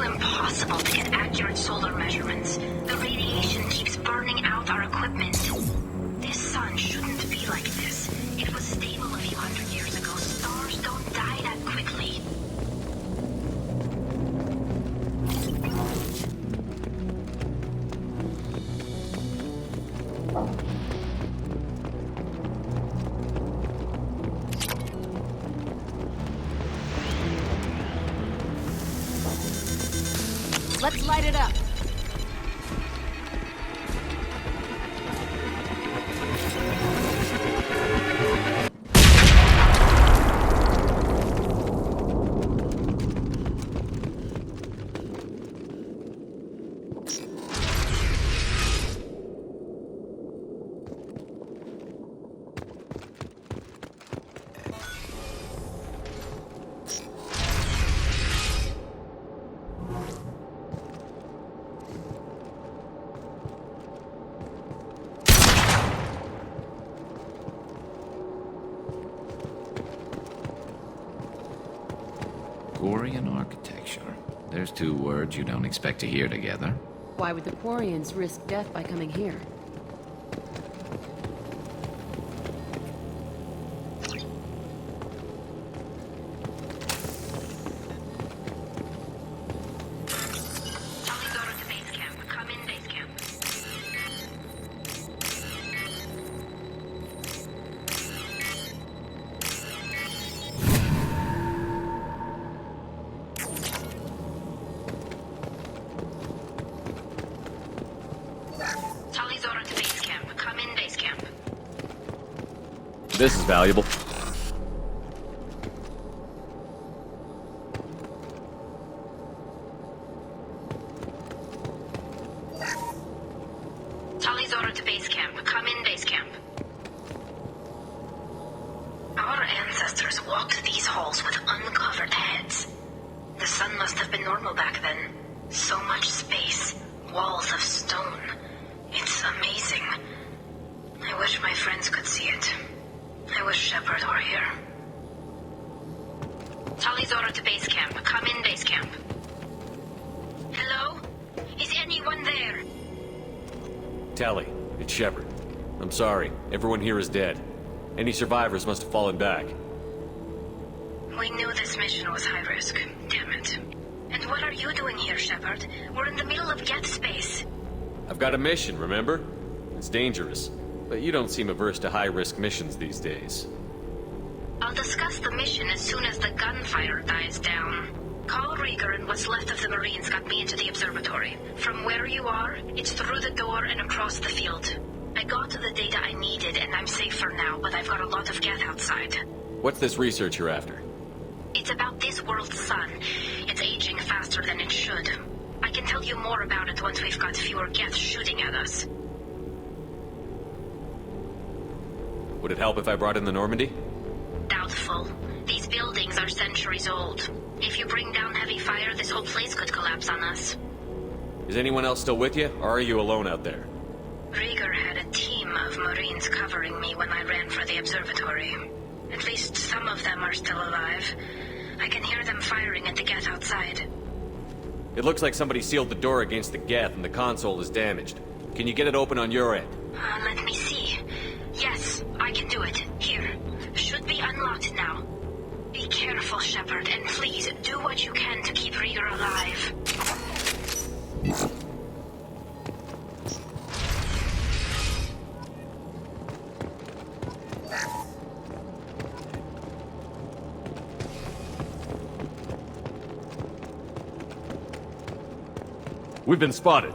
impossible to get accurate solar measurements. The radiation keeps burning out our equipment. This sun shouldn't be like this. It was stable a few hundred years ago. Stars don't die that quickly. Let's light it up. Quarian architecture. There's two words you don't expect to hear together. Why would the Quarians risk death by coming here? This is valuable. Tali's order to base camp. Come in, base camp. Our ancestors walked these halls with uncovered heads. The sun must have been normal back then. So much space. Walls of stone. It's amazing. I wish my friends could see it. I wish Shepard were here. Tali's order to base camp. Come in, base camp. Hello? Is anyone there? Tali, it's Shepard. I'm sorry. Everyone here is dead. Any survivors must have fallen back. We knew this mission was high risk. Damn it. And what are you doing here, Shepard? We're in the middle of Geth space. I've got a mission, remember? It's dangerous. But you don't seem averse to high-risk missions these days. I'll discuss the mission as soon as the gunfire dies down. Call Rieger and what's left of the Marines got me into the observatory. From where you are, it's through the door and across the field. I got to the data I needed and I'm safe for now, but I've got a lot of Geth outside. What's this research you're after? It's about this world's sun. It's aging faster than it should. I can tell you more about it once we've got fewer Geth shooting at us. Would it help if I brought in the Normandy? Doubtful. These buildings are centuries old. If you bring down heavy fire, this whole place could collapse on us. Is anyone else still with you, or are you alone out there? Rieger had a team of Marines covering me when I ran for the observatory. At least some of them are still alive. I can hear them firing at the gate outside. It looks like somebody sealed the door against the Geth and the console is damaged. Can you get it open on your end? Let me see. Yes, I can do it. Here. Should be unlocked now. Be careful, Shepard, and please do what you can to keep Rieger alive. We've been spotted.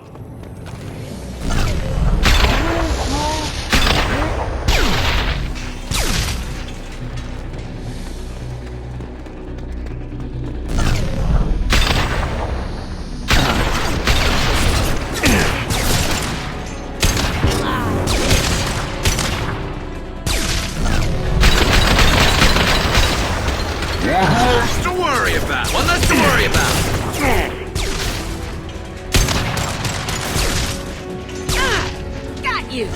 Lots to worry about. Well, lots to worry about. Got you!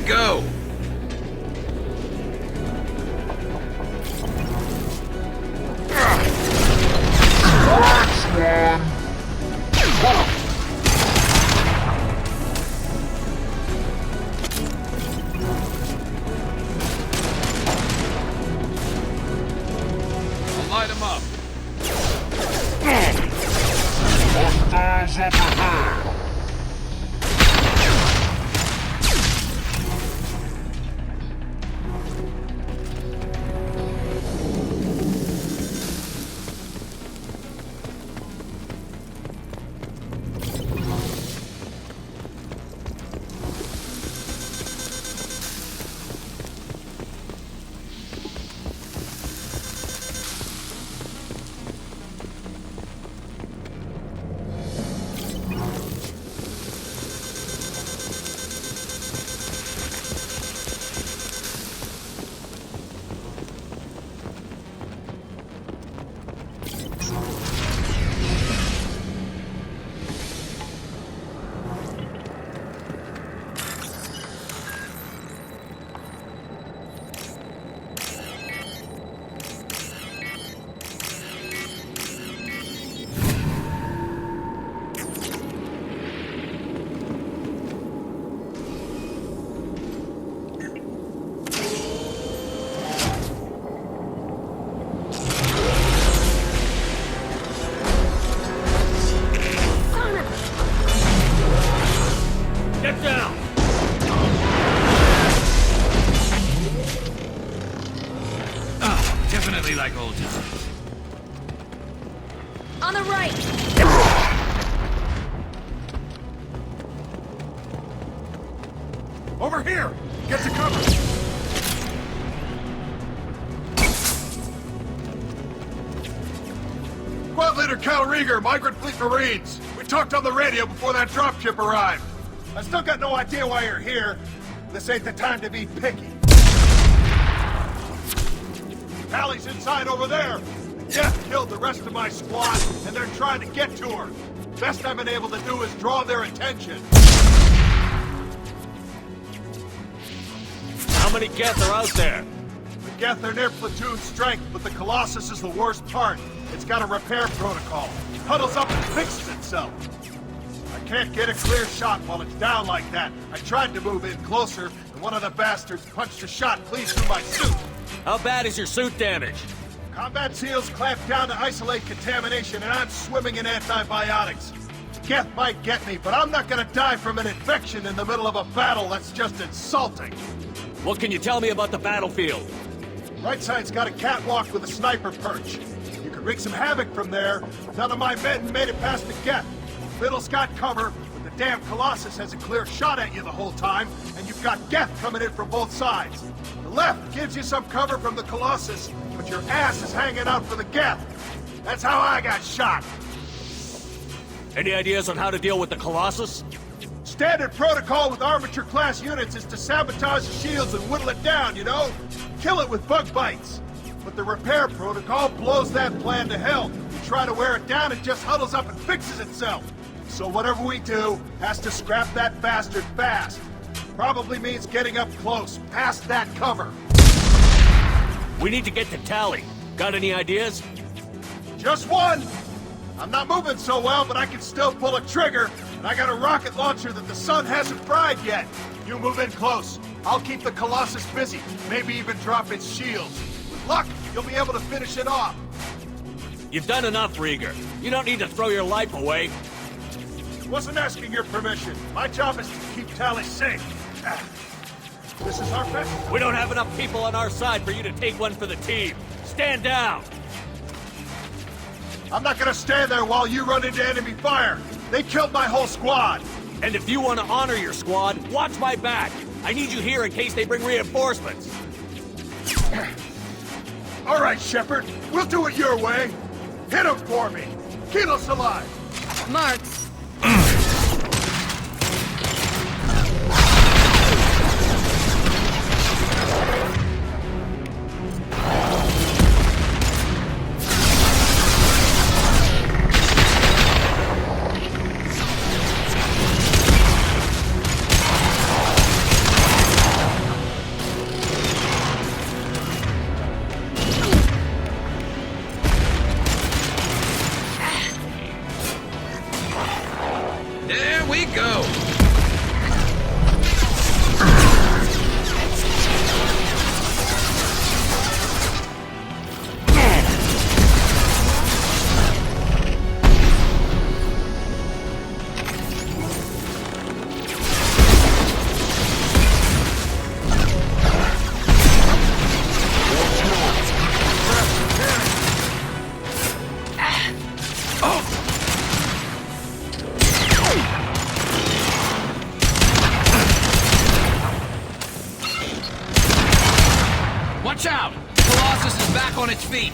Go! I'll light him up. Hostiles up ahead! Like old times. On the right! Over here! Get to cover! Squad leader Cal Rieger, Migrant Fleet Marines. We talked on the radio before that dropship arrived. I still got no idea why you're here. This ain't the time to be picky. inside over there. Death killed the rest of my squad, and they're trying to get to her. Best I've been able to do is draw their attention. How many Geth are out there? The Geth are near platoon strength, but the Colossus is the worst part. It's got a repair protocol. It huddles up and fixes itself. I can't get a clear shot while it's down like that. I tried to move in closer, and one of the bastards punched a shot clean through my suit. How bad is your suit damaged? Combat SEALs clamped down to isolate contamination, and I'm swimming in antibiotics. Geth might get me, but I'm not gonna die from an infection in the middle of a battle. That's just insulting. What can you tell me about the battlefield? Right side's got a catwalk with a sniper perch. You can wreak some havoc from there. None of my men made it past the Geth. Middle's got cover, but the damn Colossus has a clear shot at you the whole time, and you've got Geth coming in from both sides. The left gives you some cover from the Colossus, but your ass is hanging out for the Geth. That's how I got shot. Any ideas on how to deal with the Colossus? Standard protocol with armature-class units is to sabotage the shields and whittle it down, you know? Kill it with bug bites. But the repair protocol blows that plan to hell. You try to wear it down, it just huddles up and fixes itself. So whatever we do has to scrap that bastard fast. Probably means getting up close, past that cover. We need to get to Tally. Got any ideas? Just one! I'm not moving so well, but I can still pull a trigger, and I got a rocket launcher that the sun hasn't fried yet. You move in close. I'll keep the Colossus busy, maybe even drop its shields. With luck, you'll be able to finish it off. You've done enough, Rieger. You don't need to throw your life away. Wasn't asking your permission. My job is to keep Tally safe. This is our best. We don't have enough people on our side for you to take one for the team. Stand down! I'm not gonna stand there while you run into enemy fire. They killed my whole squad. And if you want to honor your squad, watch my back. I need you here in case they bring reinforcements. All right, Shepard. We'll do it your way. Hit him for me. Kilos alive. Marks. There we go. Watch out! Colossus is back on its feet.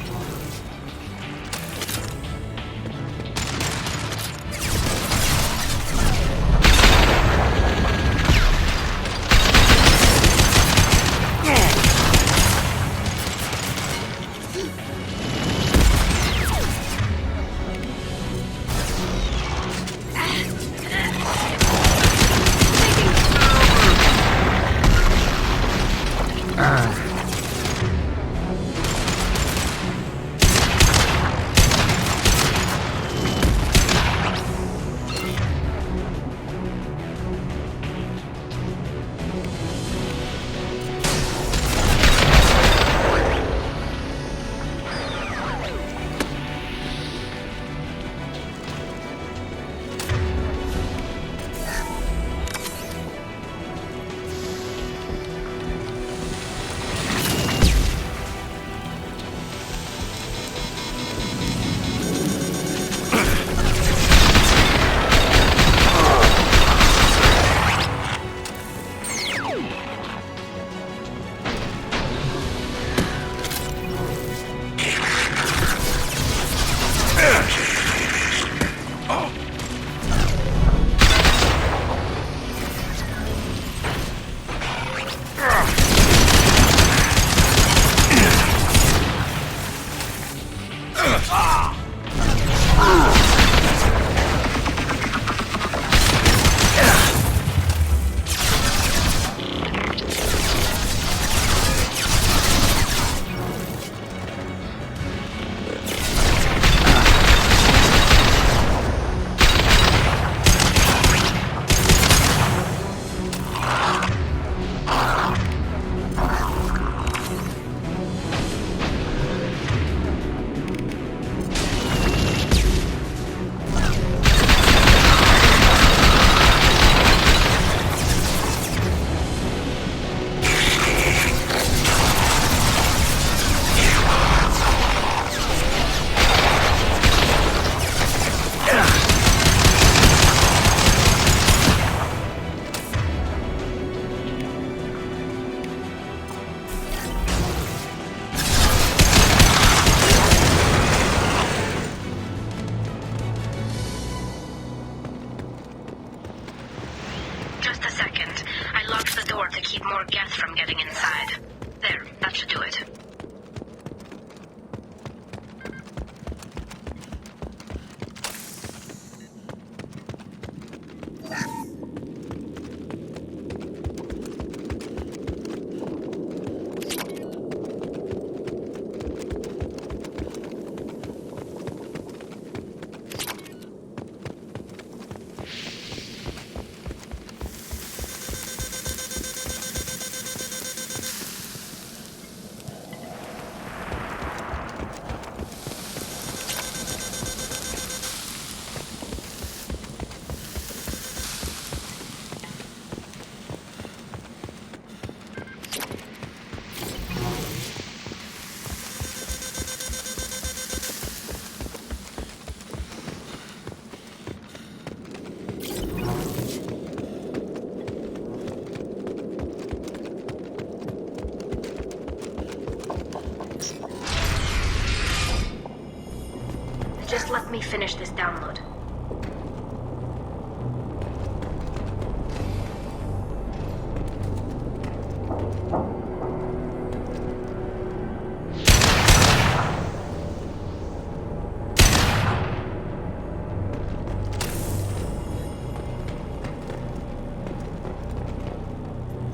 Just let me finish this download.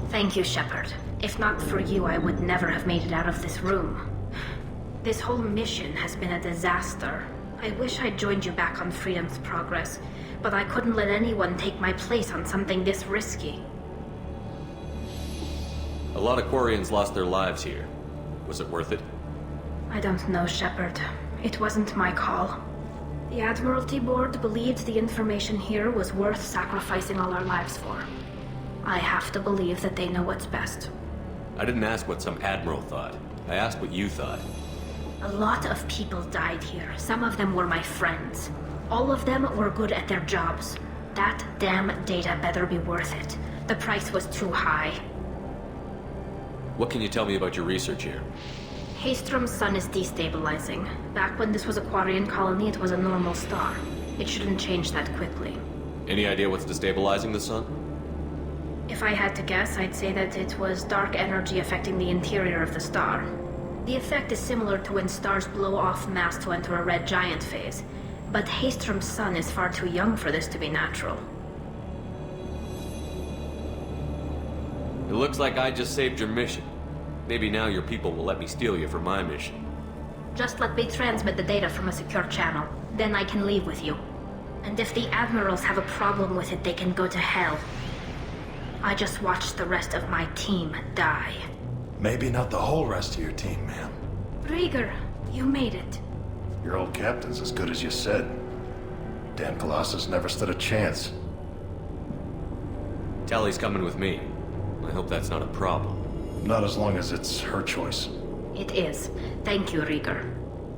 Thank you, Shepard. If not for you, I would never have made it out of this room. This whole mission has been a disaster. I wish I'd joined you back on Freedom's Progress, but I couldn't let anyone take my place on something this risky. A lot of Quarians lost their lives here. Was it worth it? I don't know, Shepard. It wasn't my call. The Admiralty Board believed the information here was worth sacrificing all our lives for. I have to believe that they know what's best. I didn't ask what some admiral thought. I asked what you thought. A lot of people died here. Some of them were my friends. All of them were good at their jobs. That damn data better be worth it. The price was too high. What can you tell me about your research here? Haystrom's sun is destabilizing. Back when this was a Quarian colony, it was a normal star. It shouldn't change that quickly. Any idea what's destabilizing the sun? If I had to guess, I'd say that it was dark energy affecting the interior of the star. The effect is similar to when stars blow off mass to enter a red giant phase, but Haystrom's sun is far too young for this to be natural. It looks like I just saved your mission. Maybe now your people will let me steal you for my mission. Just let me transmit the data from a secure channel, then I can leave with you. And if the Admirals have a problem with it, they can go to hell. I just watched the rest of my team die. Maybe not the whole rest of your team, ma'am. Rieger, you made it. Your old captain's as good as you said. Dan Colossus never stood a chance. Tally's coming with me. I hope that's not a problem. Not as long as it's her choice. It is. Thank you, Rieger.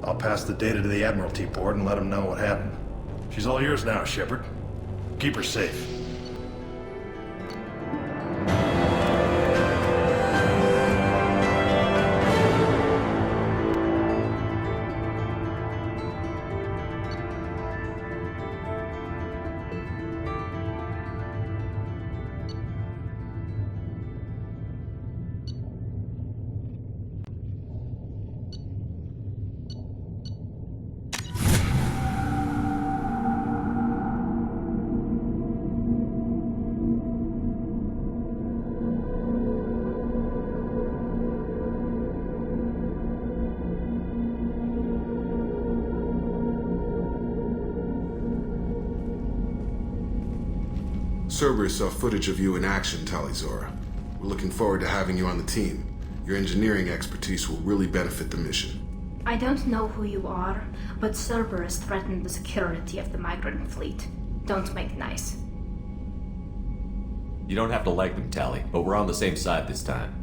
I'll pass the data to the Admiralty Board and let them know what happened. She's all yours now, Shepard. Keep her safe. Cerberus saw footage of you in action, Talizora. We're looking forward to having you on the team. Your engineering expertise will really benefit the mission. I don't know who you are, but Cerberus threatened the security of the migrant fleet. Don't make nice. You don't have to like them, Tally, but we're on the same side this time.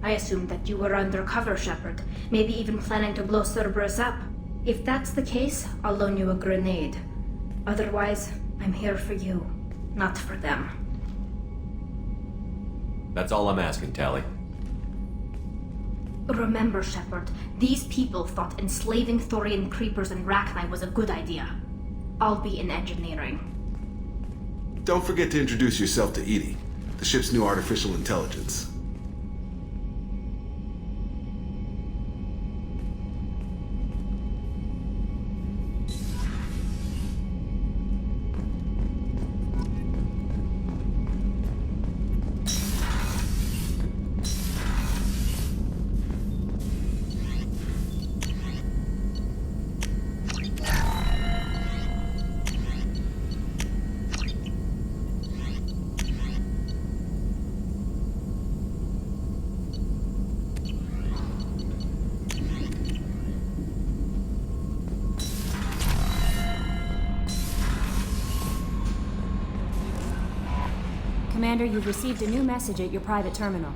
I assumed that you were undercover, Shepard. Maybe even planning to blow Cerberus up. If that's the case, I'll loan you a grenade. Otherwise, I'm here for you, not for them. That's all I'm asking, Tally. Remember, Shepard, these people thought enslaving Thorian creepers and Rachni was a good idea. I'll be in engineering. Don't forget to introduce yourself to Edie, the ship's new artificial intelligence. Commander, you've received a new message at your private terminal.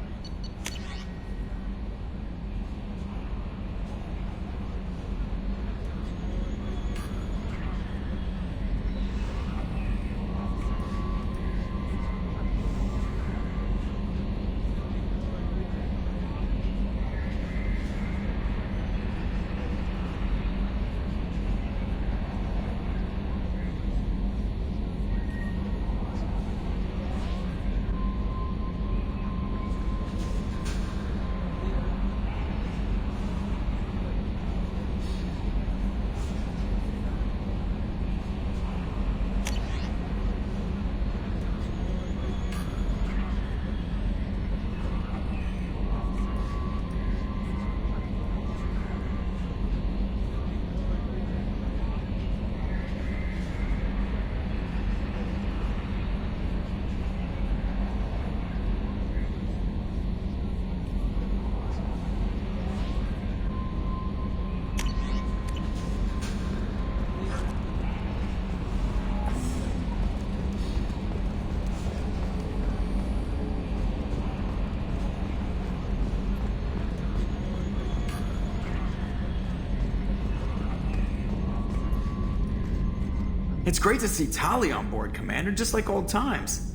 It's great to see Tali on board, Commander, just like old times.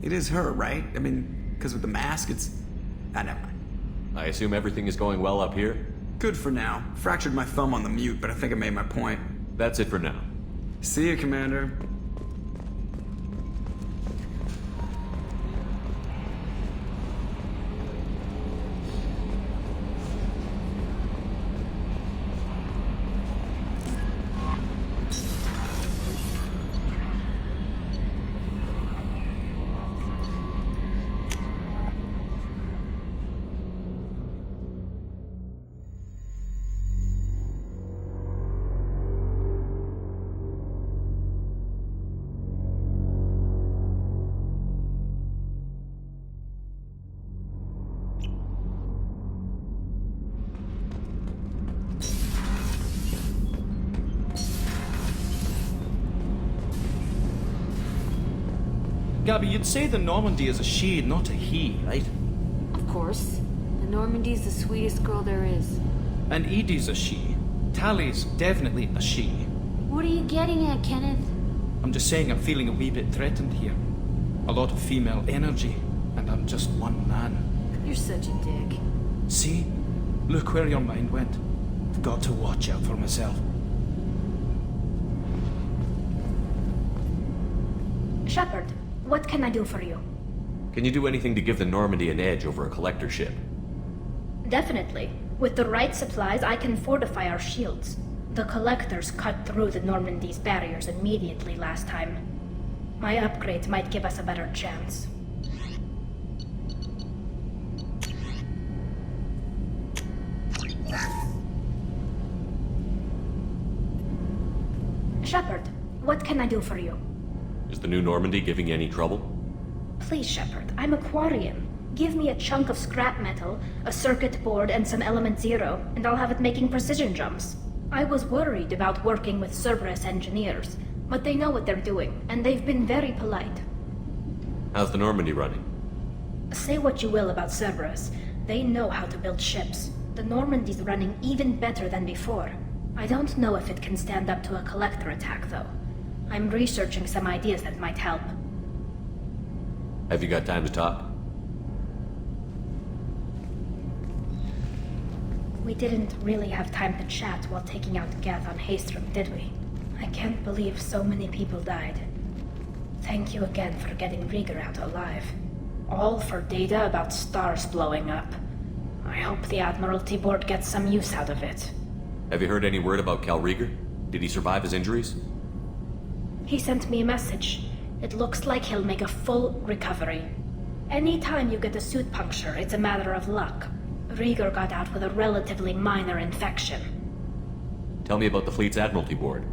It is her, right? I mean, because with the mask, it's... never mind. I assume everything is going well up here? Good for now. Fractured my thumb on the mute, but I think I made my point. That's it for now. See you, Commander. Gabby, you'd say the Normandy is a she, not a he, right? Of course. The Normandy's the sweetest girl there is. And Edie's a she. Tally's definitely a she. What are you getting at, Kenneth? I'm just saying I'm feeling a wee bit threatened here. A lot of female energy, and I'm just one man. You're such a dick. See? Look where your mind went. I've got to watch out for myself. Shepard, what can I do for you? Can you do anything to give the Normandy an edge over a collector ship? Definitely. With the right supplies, I can fortify our shields. The collectors cut through the Normandy's barriers immediately last time. My upgrades might give us a better chance. Shepard, what can I do for you? Is the new Normandy giving you any trouble? Please, Shepard, I'm a Quarian. Give me a chunk of scrap metal, a circuit board, and some element zero, and I'll have it making precision jumps. I was worried about working with Cerberus engineers, but they know what they're doing, and they've been very polite. How's the Normandy running? Say what you will about Cerberus, they know how to build ships. The Normandy's running even better than before. I don't know if it can stand up to a collector attack, though. I'm researching some ideas that might help. Have you got time to talk? We didn't really have time to chat while taking out Gath on Haestrom, did we? I can't believe so many people died. Thank you again for getting Rieger out alive. All for data about stars blowing up. I hope the Admiralty Board gets some use out of it. Have you heard any word about Cal Rieger? Did he survive his injuries? He sent me a message. It looks like he'll make a full recovery. Anytime you get a suit puncture, it's a matter of luck. Rieger got out with a relatively minor infection. Tell me about the fleet's Admiralty Board.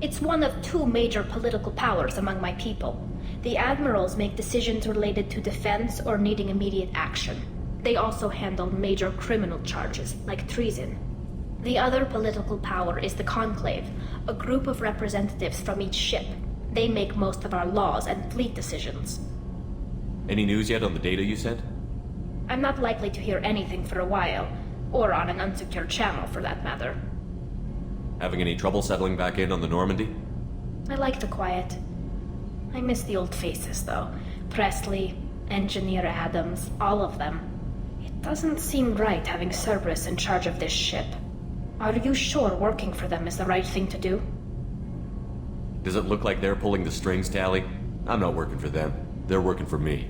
It's one of two major political powers among my people. The admirals make decisions related to defense or needing immediate action. They also handle major criminal charges, like treason. The other political power is the Conclave, a group of representatives from each ship. They make most of our laws and fleet decisions. Any news yet on the data you sent? I'm not likely to hear anything for a while, or on an unsecured channel for that matter. Having any trouble settling back in on the Normandy? I like the quiet. I miss the old faces, though. Presley, Engineer Adams, all of them. It doesn't seem right having Cerberus in charge of this ship. Are you sure working for them is the right thing to do? Does it look like they're pulling the strings, Tally? I'm not working for them. They're working for me.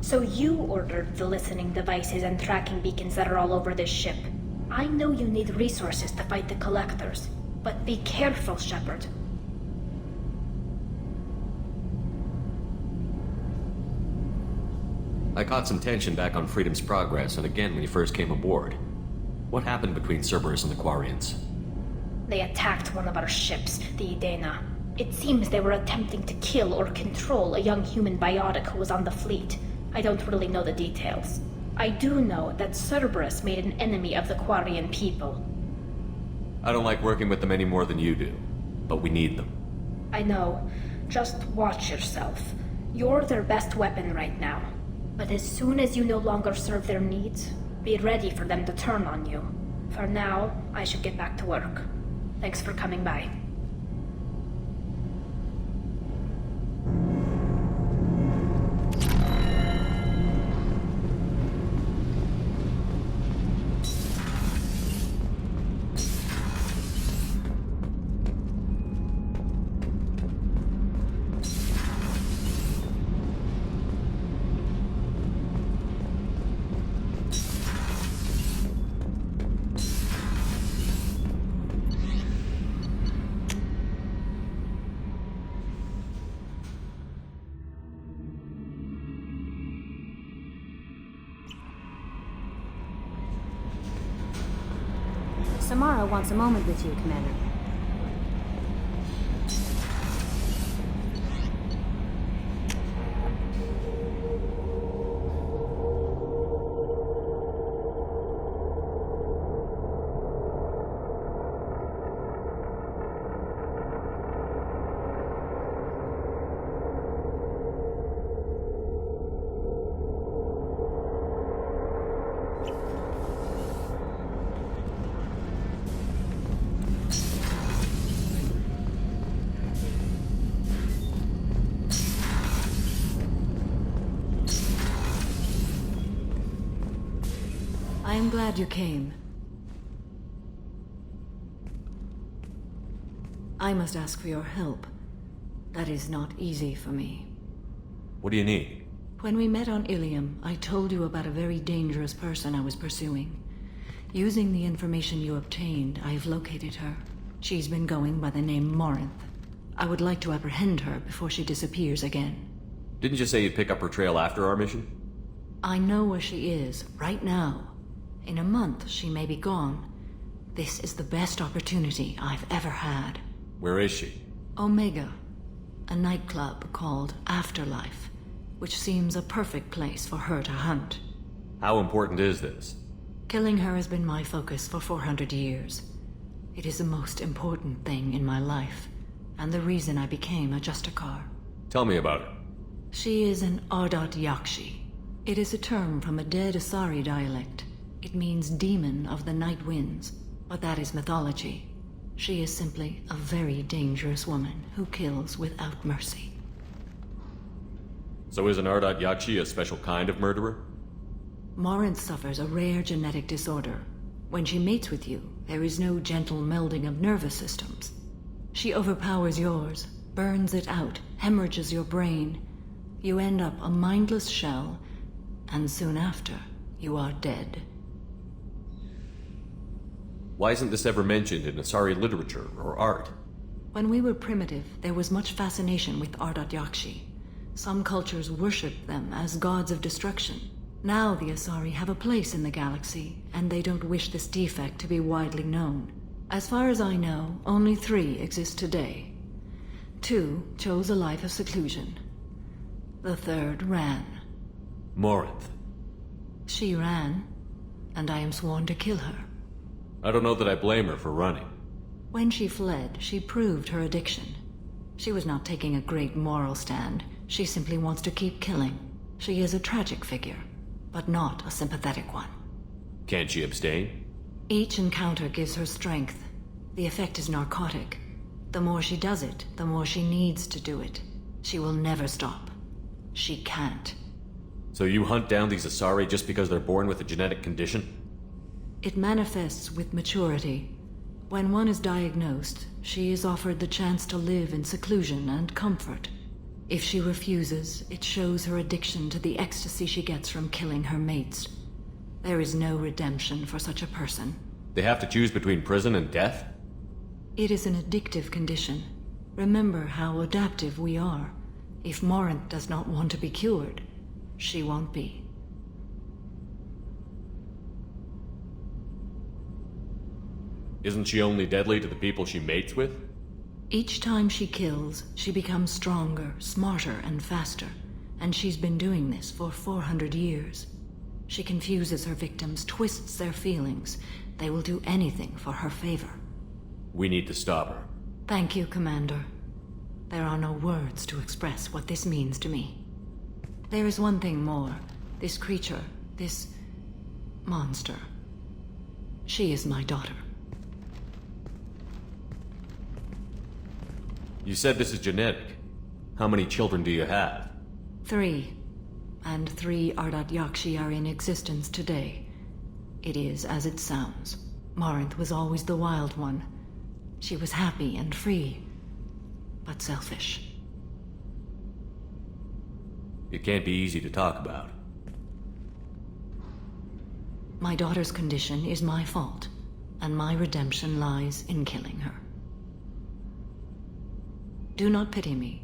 So you ordered the listening devices and tracking beacons that are all over this ship. I know you need resources to fight the Collectors, but be careful, Shepard. I caught some tension back on Freedom's Progress, and again when you first came aboard. What happened between Cerberus and the Quarians? They attacked one of our ships, the Edena. It seems they were attempting to kill or control a young human biotic who was on the fleet. I don't really know the details. I do know that Cerberus made an enemy of the Quarian people. I don't like working with them any more than you do, but we need them. I know. Just watch yourself. You're their best weapon right now. But as soon as you no longer serve their needs, be ready for them to turn on you. For now, I should get back to work. Thanks for coming by. Samara wants a moment with you, Commander. I am glad you came. I must ask for your help. That is not easy for me. What do you need? When we met on Ilium, I told you about a very dangerous person I was pursuing. Using the information you obtained, I have located her. She's been going by the name Morinth. I would like to apprehend her before she disappears again. Didn't you say you'd pick up her trail after our mission? I know where she is, right now. In a month, she may be gone. This is the best opportunity I've ever had. Where is she? Omega, a nightclub called Afterlife, which seems a perfect place for her to hunt. How important is this? Killing her has been my focus for 400 years. It is the most important thing in my life, and the reason I became a Justicar. Tell me about her. She is an Ardat Yakshi. It is a term from a dead Asari dialect. It means demon of the night winds, but that is mythology. She is simply a very dangerous woman who kills without mercy. So is an Ardat Yakshi a special kind of murderer? Morinth suffers a rare genetic disorder. When she mates with you, there is no gentle melding of nervous systems. She overpowers yours, burns it out, hemorrhages your brain. You end up a mindless shell, and soon after, you are dead. Why isn't this ever mentioned in Asari literature or art? When we were primitive, there was much fascination with Ardat Yakshi. Some cultures worshipped them as gods of destruction. Now the Asari have a place in the galaxy, and they don't wish this defect to be widely known. As far as I know, only 3 exist today. 2 chose a life of seclusion. The 3rd ran. Morinth. She ran, and I am sworn to kill her. I don't know that I blame her for running. When she fled, she proved her addiction. She was not taking a great moral stand. She simply wants to keep killing. She is a tragic figure, but not a sympathetic one. Can't she abstain? Each encounter gives her strength. The effect is narcotic. The more she does it, the more she needs to do it. She will never stop. She can't. So you hunt down these Asari just because they're born with a genetic condition? It manifests with maturity. When one is diagnosed, she is offered the chance to live in seclusion and comfort. If she refuses, it shows her addiction to the ecstasy she gets from killing her mates. There is no redemption for such a person. They have to choose between prison and death? It is an addictive condition. Remember how adaptive we are. If Morinth does not want to be cured, she won't be. Isn't she only deadly to the people she mates with? Each time she kills, she becomes stronger, smarter, and faster. And she's been doing this for 400 years. She confuses her victims, twists their feelings. They will do anything for her favor. We need to stop her. Thank you, Commander. There are no words to express what this means to me. There is one thing more. This creature, this monster. She is my daughter. You said this is genetic. How many children do you have? 3. And 3 Ardat Yakshi are in existence today. It is as it sounds. Morinth was always the wild one. She was happy and free, but selfish. It can't be easy to talk about. My daughter's condition is my fault, and my redemption lies in killing her. Do not pity me.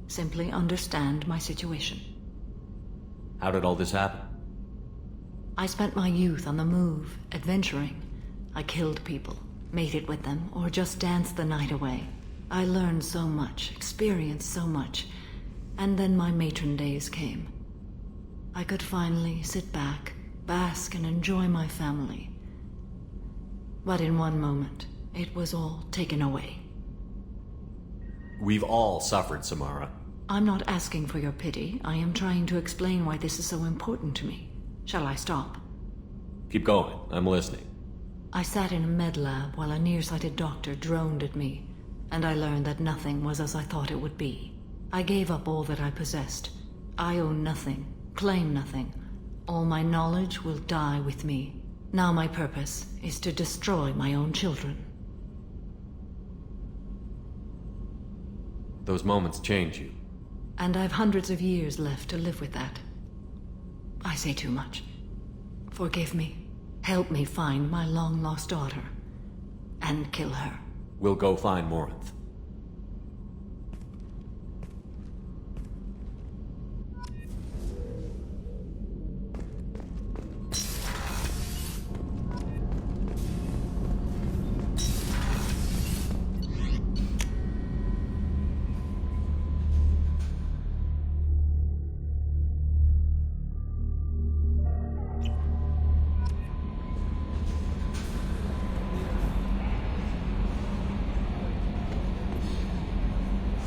Simply understand my situation. How did all this happen? I spent my youth on the move, adventuring. I killed people, mated with them, or just danced the night away. I learned so much, experienced so much, and then my matron days came. I could finally sit back, bask, and enjoy my family. But in one moment, it was all taken away. We've all suffered, Samara. I'm not asking for your pity. I am trying to explain why this is so important to me. Shall I stop? Keep going. I'm listening. I sat in a med lab while a nearsighted doctor droned at me, and I learned that nothing was as I thought it would be. I gave up all that I possessed. I own nothing, claim nothing. All my knowledge will die with me. Now my purpose is to destroy my own children. Those moments change you. And I've hundreds of years left to live with that. I say too much. Forgive me. Help me find my long-lost daughter. And kill her. We'll go find Morinth.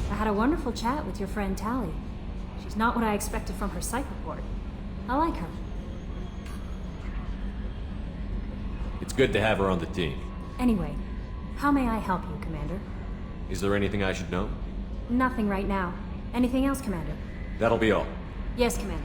I had a wonderful chat with your friend Tally. She's not what I expected from her psych report. I like her. It's good to have her on the team. Anyway, how may I help you, Commander? Is there anything I should know? Nothing right now. Anything else, Commander? That'll be all. Yes, Commander.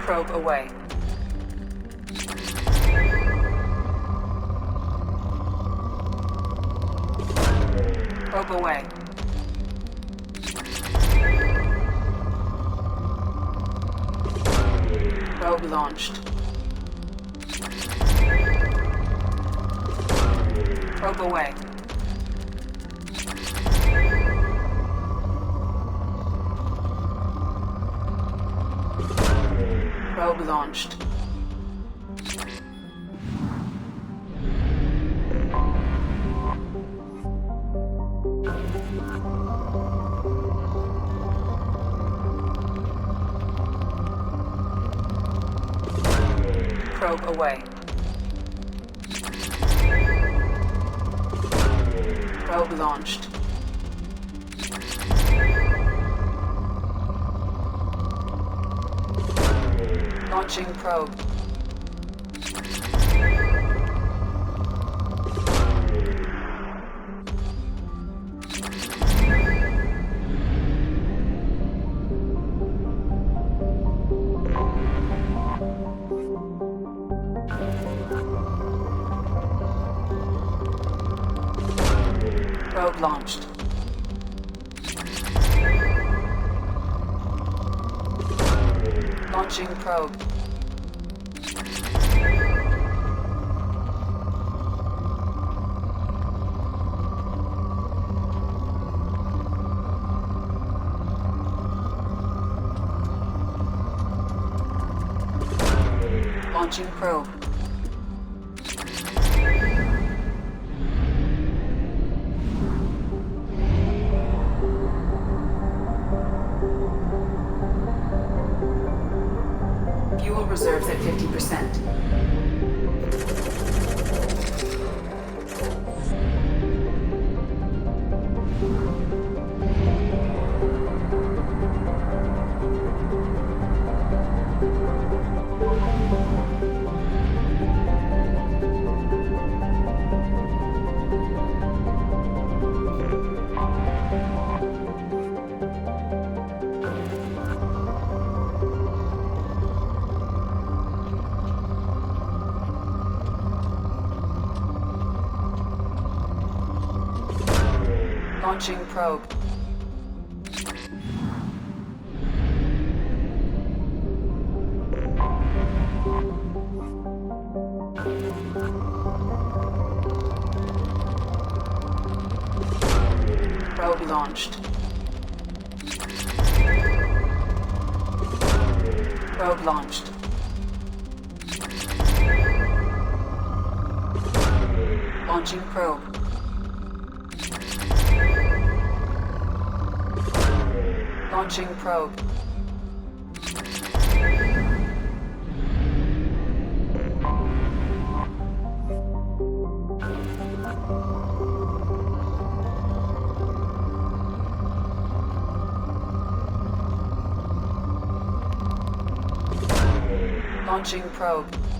Probe away. Probe away. Probe launched. Probe away. Probe launched. Probe away. Probe launched. Launching probe. Probe launched. Launching probe. Launching probe. Launching probe. Probe launched. Probe launched. Launching probe. Launching probe. Launching probe.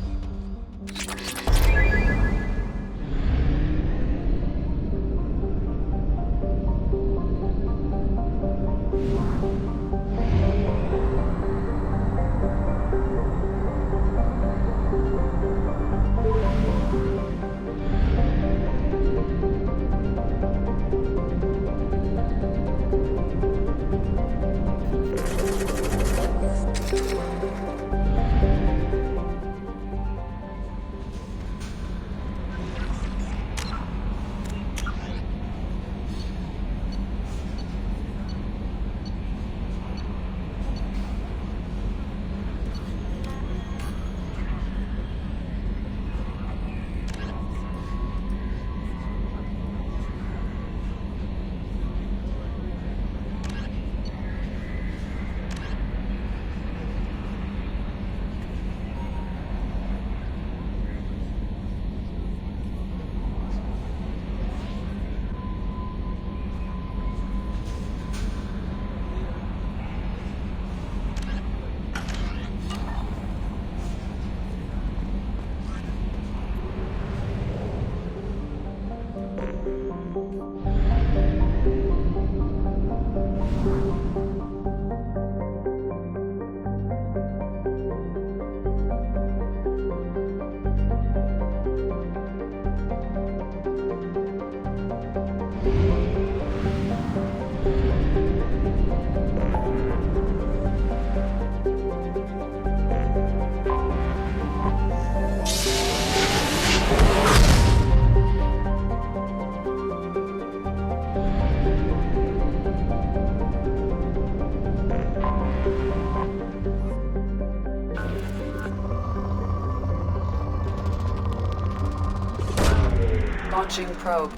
Launching probe.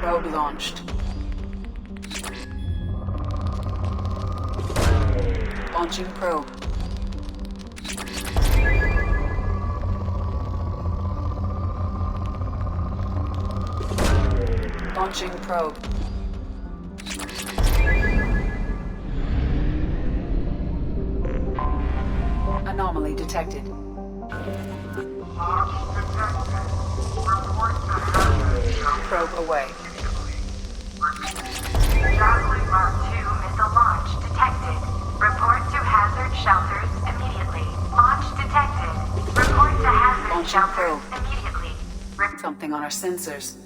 Probe launched. Launching probe. Launching probe. Anomaly detected. Probe away. Javelin Mark II missile launch detected. Report to hazard shelters immediately. Launch detected. Report to hazard Launching shelters probe. immediately. Something on our sensors.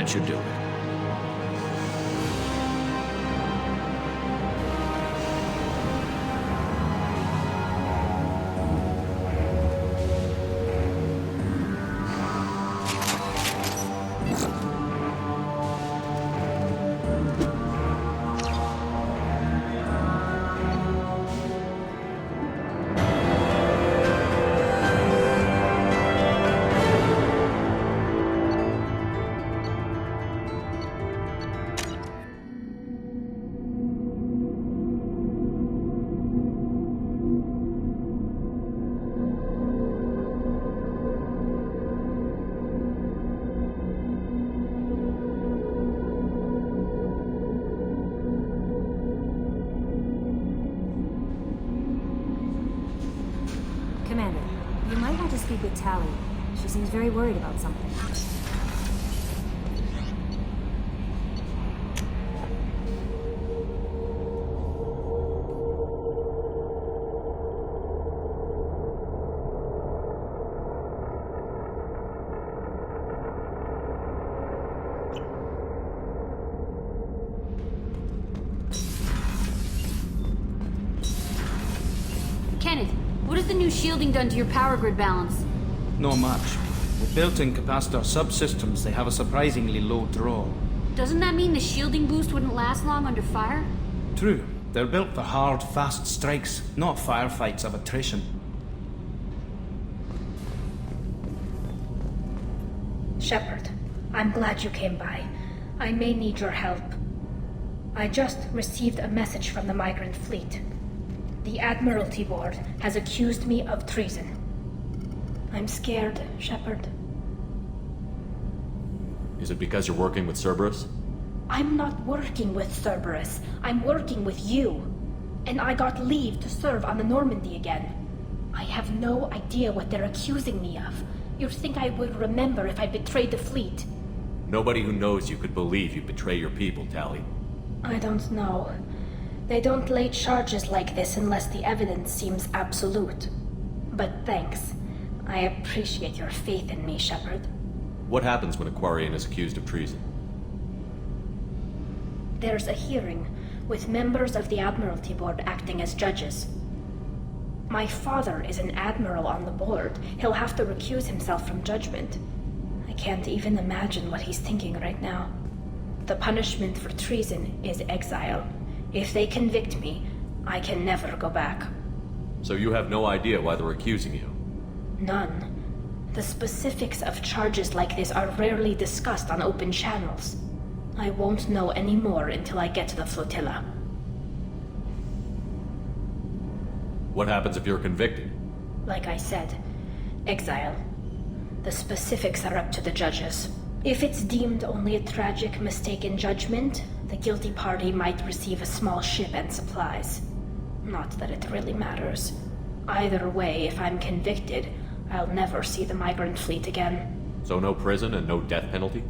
Should do it. Commander, you might want to speak with Tally. She seems very worried about something. What has the new shielding done to your power grid balance? Not much. With built-in capacitor subsystems, they have a surprisingly low draw. Doesn't that mean the shielding boost wouldn't last long under fire? True. They're built for hard, fast strikes, not firefights of attrition. Shepard, I'm glad you came by. I may need your help. I just received a message from the migrant fleet. The Admiralty Board has accused me of treason. I'm scared, Shepard. Is it because you're working with Cerberus? I'm not working with Cerberus. I'm working with you. And I got leave to serve on the Normandy again. I have no idea what they're accusing me of. You'd think I would remember if I betrayed the fleet. Nobody who knows you could believe you betray your people, Tali. I don't know. They don't lay charges like this unless the evidence seems absolute. But thanks. I appreciate your faith in me, Shepard. What happens when a Quarian is accused of treason? There's a hearing, with members of the Admiralty Board acting as judges. My father is an admiral on the board. He'll have to recuse himself from judgment. I can't even imagine what he's thinking right now. The punishment for treason is exile. If they convict me, I can never go back. So you have no idea why they're accusing you? None. The specifics of charges like this are rarely discussed on open channels. I won't know any more until I get to the flotilla. What happens if you're convicted? Like I said, exile. The specifics are up to the judges. If it's deemed only a tragic mistake in judgment, the guilty party might receive a small ship and supplies. Not that it really matters. Either way, if I'm convicted, I'll never see the migrant fleet again. So no prison and no death penalty?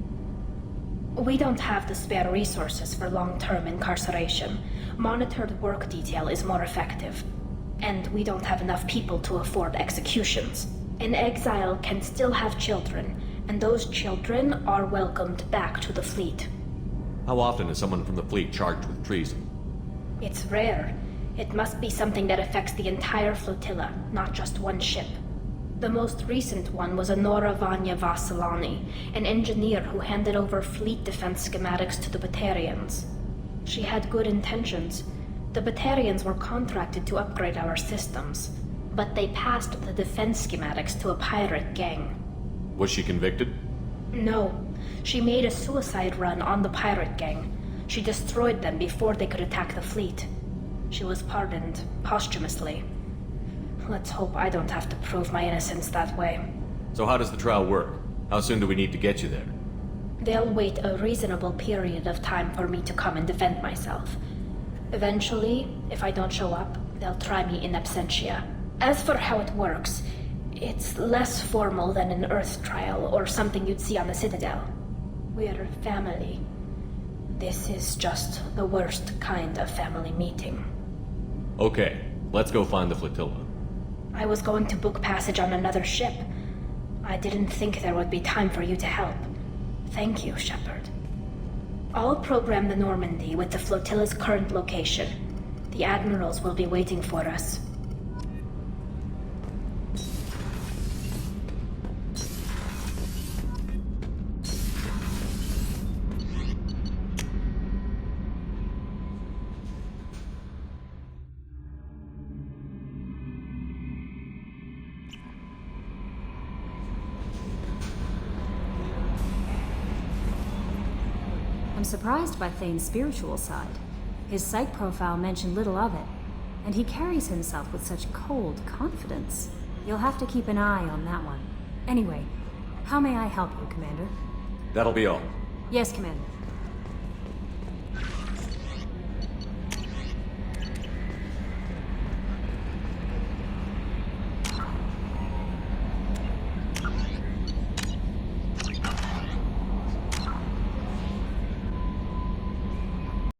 We don't have the spare resources for long-term incarceration. Monitored work detail is more effective. And we don't have enough people to afford executions. An exile can still have children, and those children are welcomed back to the fleet. How often is someone from the fleet charged with treason? It's rare. It must be something that affects the entire flotilla, not just one ship. The most recent one was Honora Vanya Vassilani, an engineer who handed over fleet defense schematics to the Batarians. She had good intentions. The Batarians were contracted to upgrade our systems, but they passed the defense schematics to a pirate gang. Was she convicted? No. She made a suicide run on the pirate gang. She destroyed them before they could attack the fleet. She was pardoned, posthumously. Let's hope I don't have to prove my innocence that way. So how does the trial work? How soon do we need to get you there? They'll wait a reasonable period of time for me to come and defend myself. Eventually, if I don't show up, they'll try me in absentia. As for how it works, it's less formal than an Earth trial or something you'd see on the Citadel. We're family. This is just the worst kind of family meeting. Okay, let's go find the flotilla. I was going to book passage on another ship. I didn't think there would be time for you to help. Thank you, Shepard. I'll program the Normandy with the flotilla's current location. The admirals will be waiting for us. I'm surprised by Thane's spiritual side. His psych profile mentioned little of it, and he carries himself with such cold confidence. You'll have to keep an eye on that one. Anyway, how may I help you, Commander? That'll be all. Yes, Commander.